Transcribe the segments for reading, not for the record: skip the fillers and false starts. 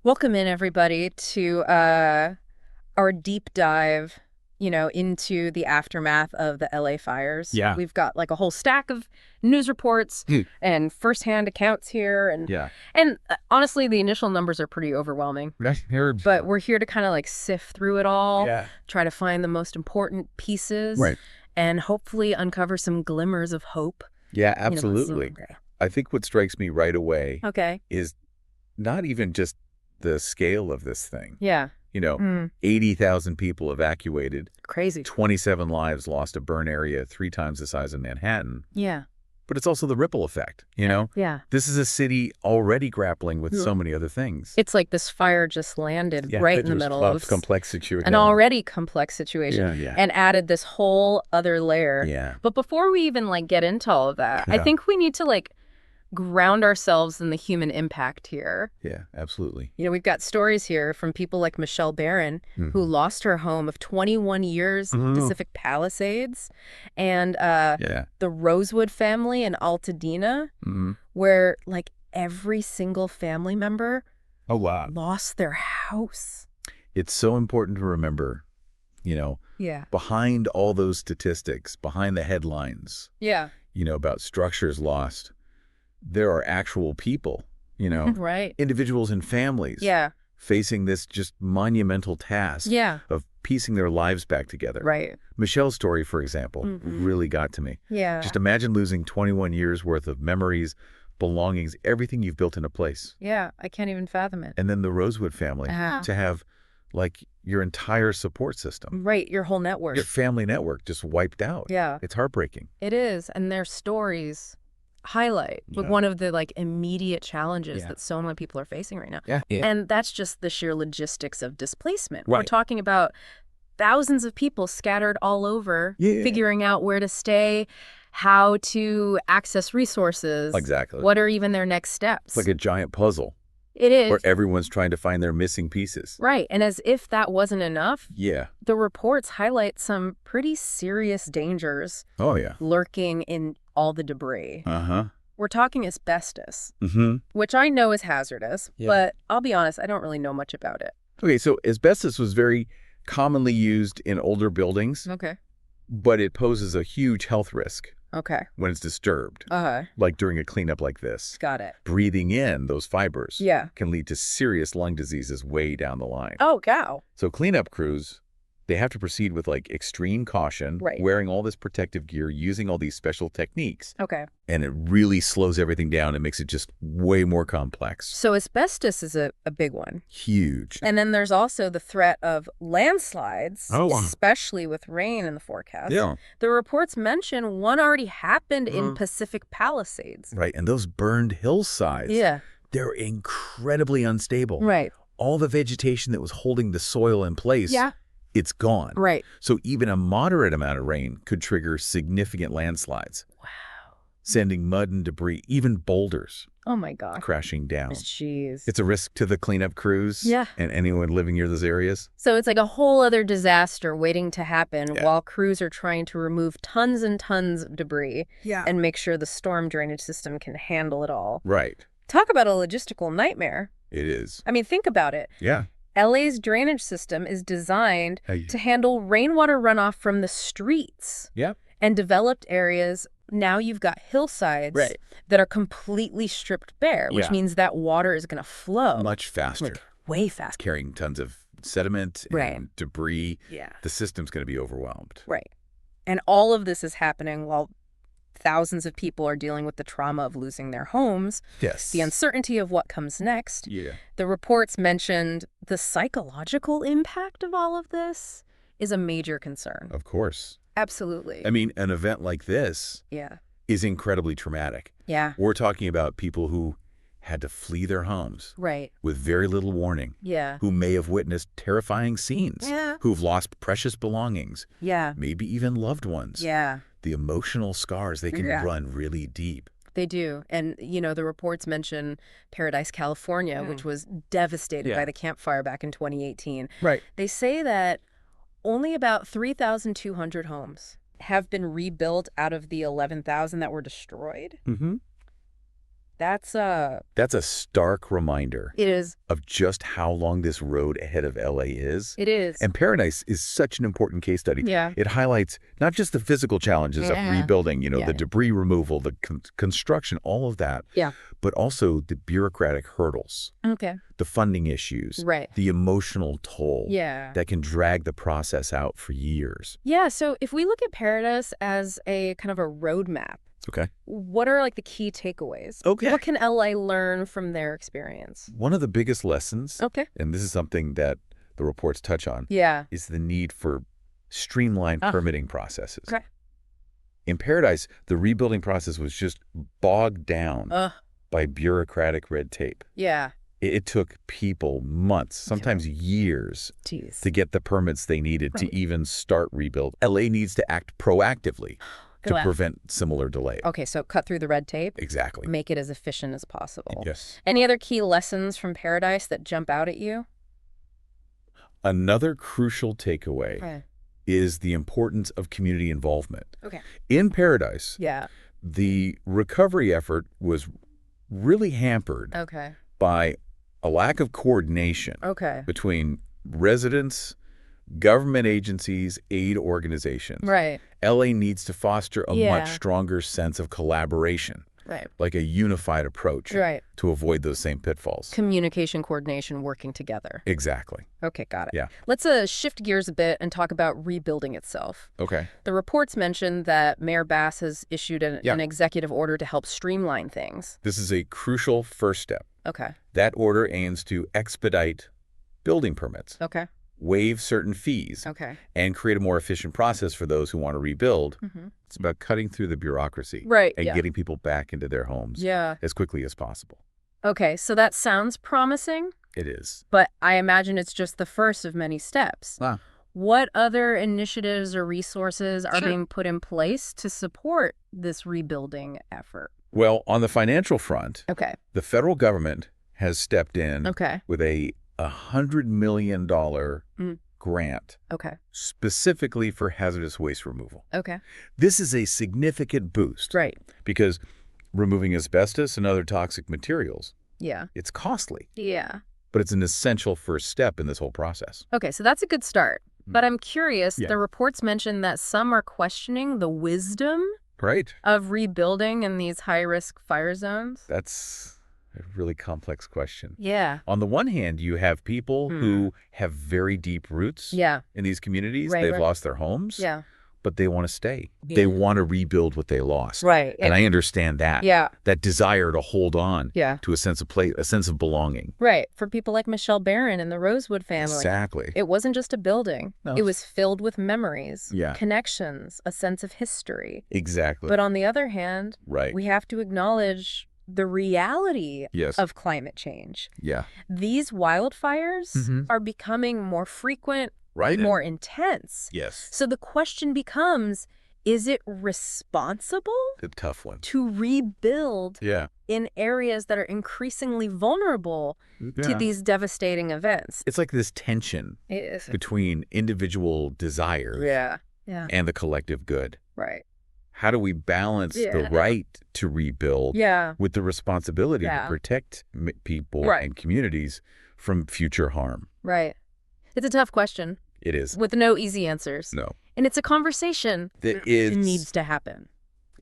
Welcome in, everybody, to our deep dive, into the aftermath of the LA fires. Yeah. We've got like a whole stack of news reports Mm. and firsthand accounts here, and Yeah. honestly, the initial numbers are pretty overwhelming. Herbs. But we're here to kind of like sift through it all, Yeah. try to find the most important pieces, Right. and hopefully uncover some glimmers of hope. Yeah, you know, absolutely. someday. I think what strikes me right away Okay. is not even just the scale of this thing. Yeah. 80,000 people evacuated, Crazy. 27 lives lost, a burn area 3 times the size of Manhattan. Yeah. But it's also the ripple effect, Yeah. This is a city already grappling with so many other things. It's like this fire just landed right in the middle of complex situation. an already complex situation Yeah. and added this whole other layer. Yeah. But before we even get into all of that, I Yeah. think we need to ground ourselves in the human impact here. Yeah, absolutely. We've got stories here from people like Michelle Barron, who lost her home of 21 years, Pacific Palisades, and Yeah. the Rosewood family in Altadena, where every single family member Oh, wow. lost their house. It's so important to remember, Yeah. behind all those statistics, behind the headlines, Yeah. about structures lost, there are actual people, Right. individuals and families Yeah. facing this just monumental task Yeah. of piecing their lives back together. Right. Michelle's story, for example, really got to me. Yeah. Just imagine losing 21 years worth of memories, belongings, everything you've built in a place. Yeah. I can't even fathom it. And then the Rosewood family, to have your entire support system. Right. Your whole network. Your family network just wiped out. Yeah. It's heartbreaking. It is. And their stories highlight one of the immediate challenges that so many people are facing right now. Yeah. And that's just the sheer logistics of displacement. We're Right. talking about thousands of people scattered all over, figuring out where to stay, how to access resources. Exactly. What are even their next steps? It's like a giant puzzle It is. where everyone's trying to find their missing pieces. Right. And as if that wasn't enough, Yeah. the reports highlight some pretty serious dangers Oh, yeah. lurking in all the debris. Uh-huh. We're talking asbestos, Mm-hmm. which I know is hazardous, Yeah. but I'll be honest, I don't really know much about it. Okay, so asbestos was very commonly used in older buildings, Okay. but it poses a huge health risk Okay. when it's disturbed, Uh-huh. like during a cleanup like this. Got it. Breathing in those fibers Yeah. can lead to serious lung diseases way down the line. Oh, cow. So cleanup crews, they have to proceed with extreme caution, Right. wearing all this protective gear, using all these special techniques, Okay. and it really slows everything down and makes it just way more complex. So asbestos is a big one. Huge. And then there's also the threat of landslides, Oh, wow. especially with rain in the forecast. Yeah. The reports mention one already happened in Pacific Palisades. Right, and those burned hillsides, Yeah. they're incredibly unstable. Right. All the vegetation that was holding the soil in place, Yeah. it's gone. Right. So even a moderate amount of rain could trigger significant landslides. Wow. Sending mud and debris, even boulders, Oh, my gosh. crashing down. Jeez. It's a risk to the cleanup crews Yeah. and anyone living near those areas. So it's like a whole other disaster waiting to happen Yeah. while crews are trying to remove tons and tons of debris Yeah. and make sure the storm drainage system can handle it all. Right. Talk about a logistical nightmare. It is. I mean, think about it. Yeah. LA's drainage system is designed to handle rainwater runoff from the streets Yep. and developed areas. Now you've got hillsides Right. that are completely stripped bare, which Yeah. means that water is going to flow Much faster. way faster. Carrying tons of sediment and Right. debris. Yeah. The system's going to be overwhelmed. Right. And all of this is happening while thousands of people are dealing with the trauma of losing their homes, Yes. the uncertainty of what comes next. Yeah. The reports mentioned the psychological impact of all of this is a major concern. Of course. Absolutely. I mean, an event like this Yeah. is incredibly traumatic. Yeah. We're talking about people who had to flee their homes Right. with very little warning, Yeah. who may have witnessed terrifying scenes, Yeah. who've lost precious belongings, Yeah. maybe even loved ones. Yeah. The emotional scars, they can Yeah. run really deep. They do. And, the reports mention Paradise, California, which was devastated by the Camp Fire back in 2018. Right. They say that only about 3,200 homes have been rebuilt out of the 11,000 that were destroyed. Mm-hmm. That's That's a stark reminder it is. of just how long this road ahead of LA is. It is. And Paradise is such an important case study. Yeah. It highlights not just the physical challenges of rebuilding, the debris removal, the construction, all of that, Yeah. but also the bureaucratic hurdles, Okay. the funding issues, Right. the emotional toll Yeah. that can drag the process out for years. Yeah, so if we look at Paradise as a kind of a roadmap, Okay. what are like the key takeaways? Okay. What can LA learn from their experience? One of the biggest lessons, Okay. and this is something that the reports touch on, Yeah. is the need for streamlined permitting processes. Okay. In Paradise, the rebuilding process was just bogged down by bureaucratic red tape. Yeah. It took people months, sometimes years, Jeez. to get the permits they needed to even start rebuild. LA needs to act proactively to prevent similar delays. Okay, so cut through the red tape. Exactly. Make it as efficient as possible. Yes. Any other key lessons from Paradise that jump out at you? Another crucial takeaway Okay. is the importance of community involvement. Okay. In Paradise, Yeah. the recovery effort was really hampered Okay. by a lack of coordination Okay. between residents, government agencies, aid organizations. Right. LA needs to foster a Yeah. much stronger sense of collaboration, Right. like a unified approach Right. to avoid those same pitfalls. Communication, coordination, working together. Exactly. Okay, got it. Yeah. Let's shift gears a bit and talk about rebuilding itself. Okay. The reports mentioned that Mayor Bass has issued Yeah. an executive order to help streamline things. This is a crucial first step. Okay. That order aims to expedite building permits, Okay. waive certain fees, Okay. and create a more efficient process for those who want to rebuild. Mm-hmm. It's about cutting through the bureaucracy Right. and Yeah. getting people back into their homes Yeah. as quickly as possible. Okay, so that sounds promising, It is. but I imagine it's just the first of many steps. Wow. What other initiatives or resources are Sure. being put in place to support this rebuilding effort? Well, on the financial front, Okay. the federal government has stepped in Okay. with a $100 million grant Okay. specifically for hazardous waste removal. Okay. This is a significant boost Right. because removing asbestos and other toxic materials, Yeah. it's costly, Yeah. but it's an essential first step in this whole process. Okay, so that's a good start. But I'm curious, Yeah. the reports mention that some are questioning the wisdom Right. of rebuilding in these high-risk fire zones. That's a really complex question. Yeah. On the one hand, you have people who have very deep roots Yeah. in these communities. Right, They've right. lost their homes, Yeah. but they want to stay. Yeah. They want to rebuild what they lost. Right. And I understand that. Yeah. That desire to hold on Yeah. to a sense of place, a sense of belonging. Right. For people like Michelle Barron and the Rosewood family. Exactly. It wasn't just a building. No. It was filled with memories, Yeah. connections, a sense of history. Exactly. But on the other hand, Right. we have to acknowledge the reality Yes. of climate change. Yeah. These wildfires Mhm. are becoming more frequent, Right. more intense. Yes. So the question becomes, is it responsible The tough one. to rebuild Yeah. in areas that are increasingly vulnerable to these devastating events? It's like this tension It is. between individual desire Yeah. Yeah. and the collective good. Right. How do we balance the Yeah. right to rebuild Yeah. with the responsibility Yeah. to protect people Right. and communities from future harm? Right. It's a tough question It is. with no easy answers. No. And it's a conversation It that is. needs to happen.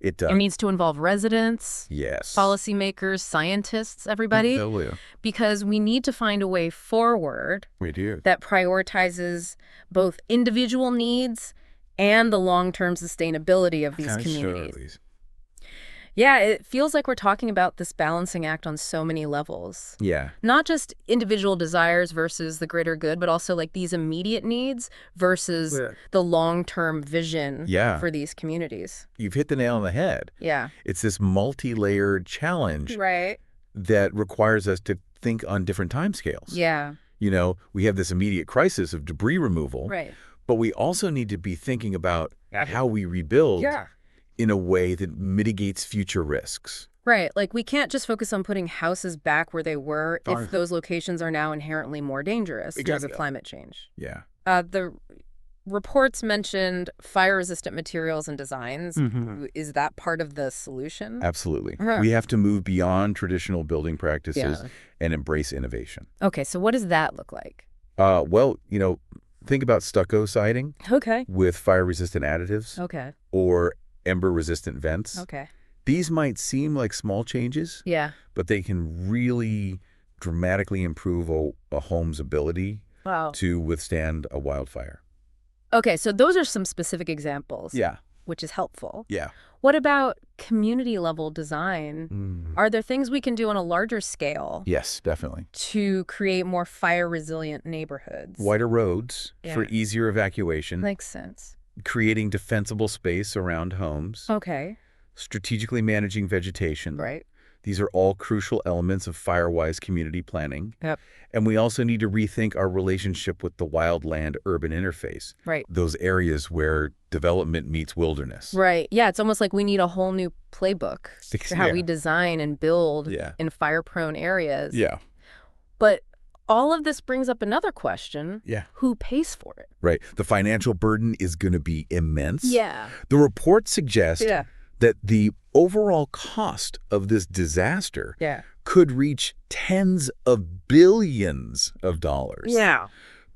It does. It needs to involve residents, Yes. policymakers, scientists, everybody, Absolutely. because we need to find a way forward We do. that prioritizes both individual needs and the long-term sustainability of these communities. Yeah, it feels like we're talking about this balancing act on so many levels. Yeah. Not just individual desires versus the greater good, but also like these immediate needs versus the long-term vision Yeah. for these communities. You've hit the nail on the head. Yeah. It's this multi-layered challenge Right. that requires us to think on different timescales. Yeah. You know, we have this immediate crisis of debris removal, Right. but we also need to be thinking about how we rebuild in a way that mitigates future risks. Right. Like we can't just focus on putting houses back where they were Darn. if those locations are now inherently more dangerous because of Exactly. climate change. Yeah. The reports mentioned fire-resistant materials and designs. Mm-hmm. Is that part of the solution? Absolutely. We have to move beyond traditional building practices and embrace innovation. Okay, so what does that look like? Well, think about stucco siding Okay. with fire-resistant additives Okay. or ember-resistant vents. Okay. These might seem like small changes, but they can really dramatically improve a home's ability to withstand a wildfire. Okay, so those are some specific examples. Yeah. Which is helpful. Yeah. What about community-level design? Are there things we can do on a larger scale? Yes, definitely. To create more fire-resilient neighborhoods? Wider roads for easier evacuation. Makes sense. Creating defensible space around homes. Okay. Strategically managing vegetation. Right. These are all crucial elements of fire-wise community planning. Yep. And we also need to rethink our relationship with the wildland-urban interface. Right. Those areas where development meets wilderness. Right. Yeah, it's almost like we need a whole new playbook for how we design and build in fire-prone areas. Yeah. But all of this brings up another question. Yeah. Who pays for it? Right. The financial burden is going to be immense. Yeah. The report suggests that the overall cost of this disaster could reach tens of billions of dollars. Yeah.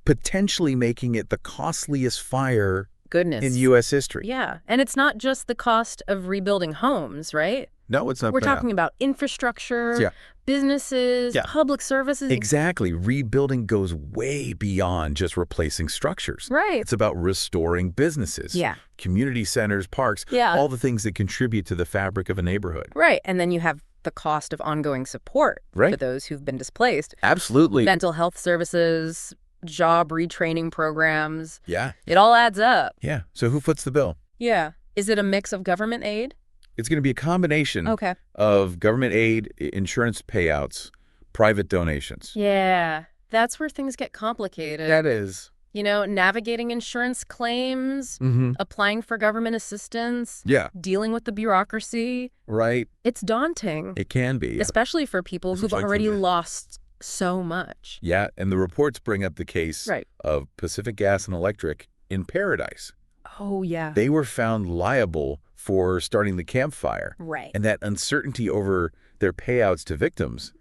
Potentially making it the costliest fire in U.S. history. Yeah. And it's not just the cost of rebuilding homes, right? No, it's not. We're talking about infrastructure, businesses, public services. Exactly. Rebuilding goes way beyond just replacing structures. Right. It's about restoring businesses, community centers, parks, all the things that contribute to the fabric of a neighborhood. Right. And then you have the cost of ongoing support for those who've been displaced. Absolutely. Mental health services, job retraining programs. Yeah. It all adds up. Yeah. So who foots the bill? Yeah. Is it a mix of government aid? It's going to be a combination of government aid, insurance payouts, private donations. Yeah. That's where things get complicated. That is. Navigating insurance claims, applying for government assistance, dealing with the bureaucracy. Right. It's daunting. It can be. Especially for people who've already lost so much. Yeah, and the reports bring up the case of Pacific Gas and Electric in Paradise. Oh, yeah. They were found liable for starting the campfire. Right. And that uncertainty over their payouts to victims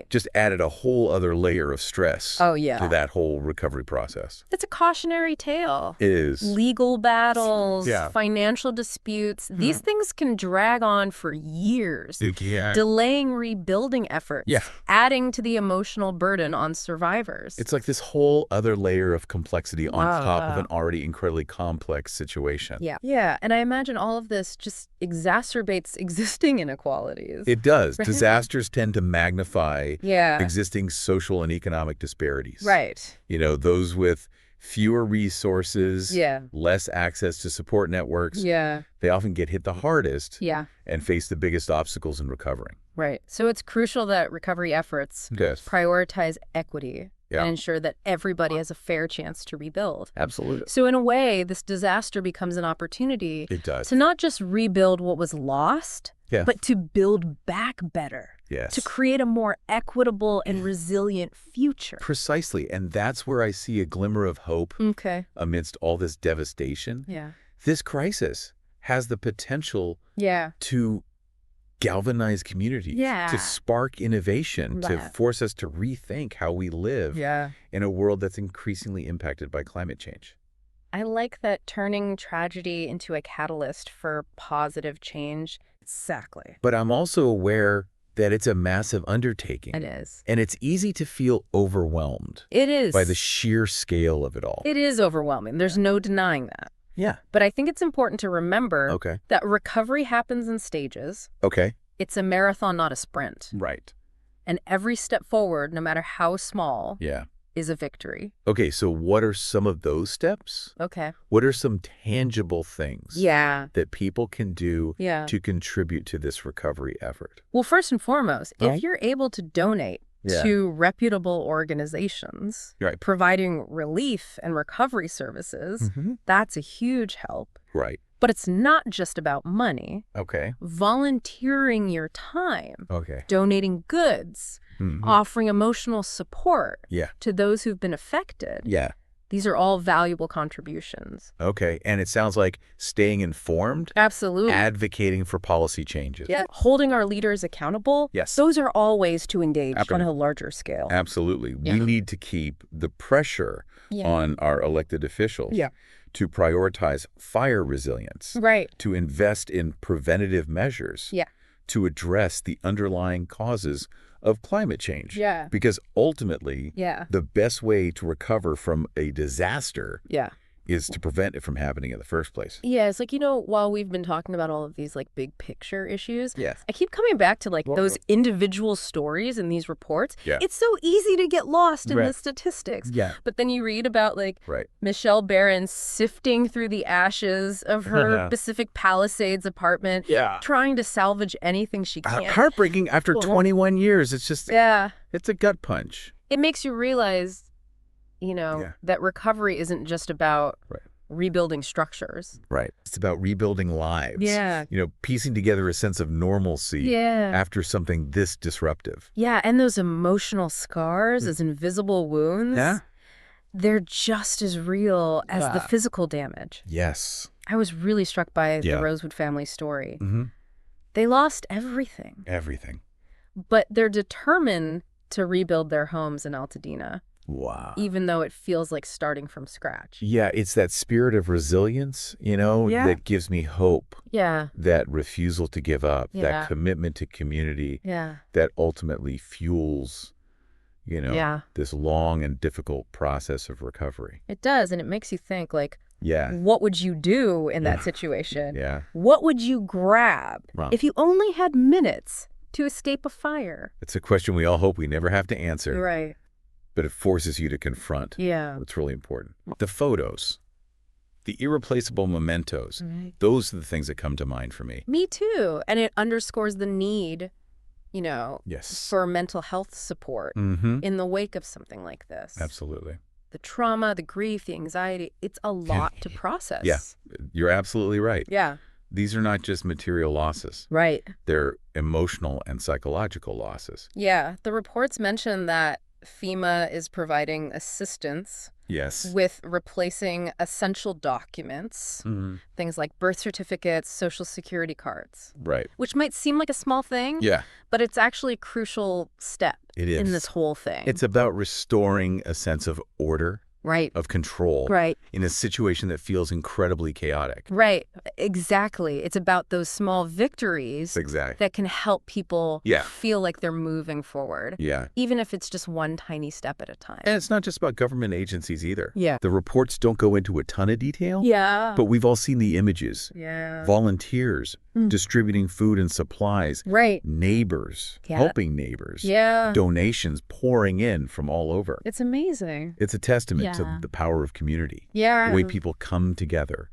just added a whole other layer of stress to that whole recovery process. It's a cautionary tale. It is. Legal battles, financial disputes, these things can drag on for years, delaying rebuilding efforts, adding to the emotional burden on survivors. It's like this whole other layer of complexity on top of an already incredibly complex situation. Yeah. Yeah, and I imagine all of this just exacerbates existing inequalities. It does. Disasters tend to magnify existing social and economic disparities. Right. Those with fewer resources, less access to support networks, they often get hit the hardest and face the biggest obstacles in recovering. Right. So it's crucial that recovery efforts prioritize equity and ensure that everybody has a fair chance to rebuild. Absolutely. So in a way, this disaster becomes an opportunity to not just rebuild what was lost, but to build back better. Yes. To create a more equitable and resilient future. Precisely. And that's where I see a glimmer of hope amidst all this devastation. Yeah. This crisis has the potential to galvanize communities, to spark innovation, to force us to rethink how we live in a world that's increasingly impacted by climate change. I like that turning tragedy into a catalyst for positive change. Exactly. But I'm also aware that it's a massive undertaking. It is. And it's easy to feel overwhelmed. It is. By the sheer scale of it all. It is overwhelming. There's no denying that. Yeah. But I think it's important to remember that recovery happens in stages. Okay. It's a marathon, not a sprint. Right. And every step forward, no matter how small, is a victory. Okay, so what are some of those steps? Okay. What are some tangible things that people can do to contribute to this recovery effort? Well, first and foremost, if you're able to donate to reputable organizations providing relief and recovery services, that's a huge help. Right. But it's not just about money. Okay. Volunteering your time. Okay. Donating goods. Offering emotional support to those who've been affected. Yeah. These are all valuable contributions. Okay. And it sounds like staying informed. Absolutely. Advocating for policy changes. Yeah. Holding our leaders accountable. Yes. Those are all ways to engage on a larger scale. Absolutely. Yeah. We need to keep the pressure on our elected officials to prioritize fire resilience. Right. To invest in preventative measures. Yeah. To address the underlying causes of climate change. Yeah. Because ultimately, the best way to recover from a disaster is to prevent it from happening in the first place. Yeah, it's like, while we've been talking about all of these like big picture issues, I keep coming back to like those individual stories in these reports. Yeah. It's so easy to get lost in the statistics. Yeah. But then you read about like Michelle Barron sifting through the ashes of her Pacific Palisades apartment, trying to salvage anything she can. Heartbreaking after 21 years. It's just, it's a gut punch. It makes you realize that recovery isn't just about rebuilding structures. Right. It's about rebuilding lives. Yeah. Piecing together a sense of normalcy after something this disruptive. Yeah, and those emotional scars, those invisible wounds, they're just as real as the physical damage. Yes. I was really struck by the Rosewood family story. Mm-hmm. They lost everything. Everything. But they're determined to rebuild their homes in Altadena. Wow. Even though it feels like starting from scratch. Yeah, it's that spirit of resilience, that gives me hope. Yeah. That refusal to give up, that commitment to community. Yeah. That ultimately fuels, this long and difficult process of recovery. It does, and it makes you think, like, what would you do in that situation? Yeah. What would you grab if you only had minutes to escape a fire? It's a question we all hope we never have to answer. Right. But it forces you to confront what's really important. The photos, the irreplaceable mementos, those are the things that come to mind for me. Me too. And it underscores the need, for mental health support in the wake of something like this. Absolutely. The trauma, the grief, the anxiety, it's a lot to process. Yeah, you're absolutely right. Yeah. These are not just material losses. Right. They're emotional and psychological losses. Yeah. The reports mention that FEMA is providing assistance with replacing essential documents, things like birth certificates, social security cards. Right. Which might seem like a small thing, but it's actually a crucial step in this whole thing. It's about restoring a sense of order. Of control. In a situation that feels incredibly chaotic. Right. Exactly. It's about those small victories that can help people feel like they're moving forward. Yeah. Even if it's just one tiny step at a time. And it's not just about government agencies either. Yeah. The reports don't go into a ton of detail. Yeah. But we've all seen the images. Yeah. Volunteers distributing food and supplies. Right. Neighbors helping neighbors. Yeah. Donations pouring in from all over. It's amazing. It's a testament to the power of community. Yeah. The way people come together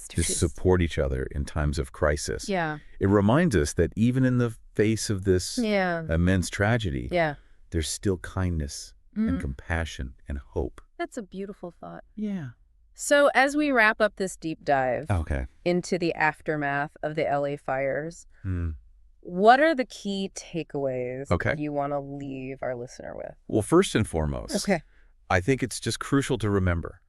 to support each other in times of crisis. Yeah. It reminds us that even in the face of this immense tragedy, there's still kindness and compassion and hope. That's a beautiful thought. Yeah. So as we wrap up this deep dive into the aftermath of the LA fires, what are the key takeaways you want to leave our listener with? Well, first and foremost, I think it's just crucial to remember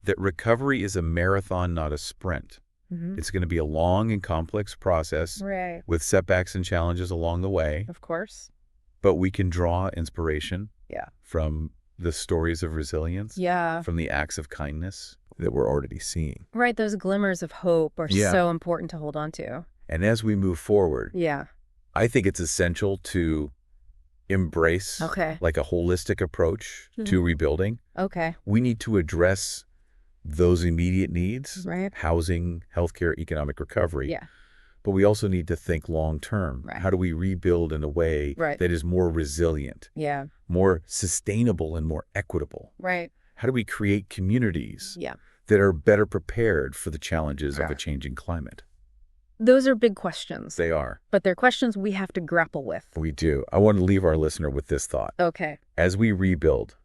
that recovery is a marathon, not a sprint. It's going to be a long and complex process with setbacks and challenges along the way. Of course. But we can draw inspiration from the stories of resilience, from the acts of kindness that we're already seeing. Right. Those glimmers of hope are so important to hold on to. And as we move forward, I think it's essential to embrace like a holistic approach to rebuilding. We need to address those immediate needs, housing, healthcare, economic recovery. But we also need to think long term. How do we rebuild in a way that is more resilient, more sustainable and more equitable? How do we create communities that are better prepared for the challenges of a changing climate? Those are big questions. They are. But they're questions we have to grapple with. We do. I want to leave our listener with this thought. As we rebuild,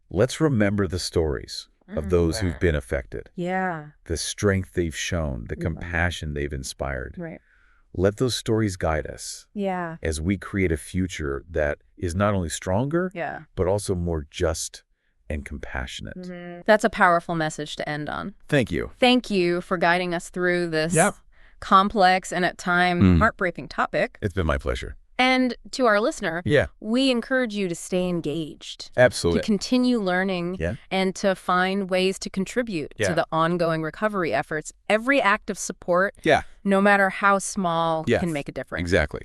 let's remember the stories of those who've been affected. The strength they've shown, the compassion they've inspired. Let those stories guide us as we create a future that is not only stronger, but also more just and compassionate. That's a powerful message to end on. Thank you. Thank you for guiding us through this complex and at times heartbreaking topic. It's been my pleasure. And to our listener, we encourage you to stay engaged. Absolutely. To continue learning and to find ways to contribute to the ongoing recovery efforts. Every act of support, no matter how small, can make a difference. Exactly.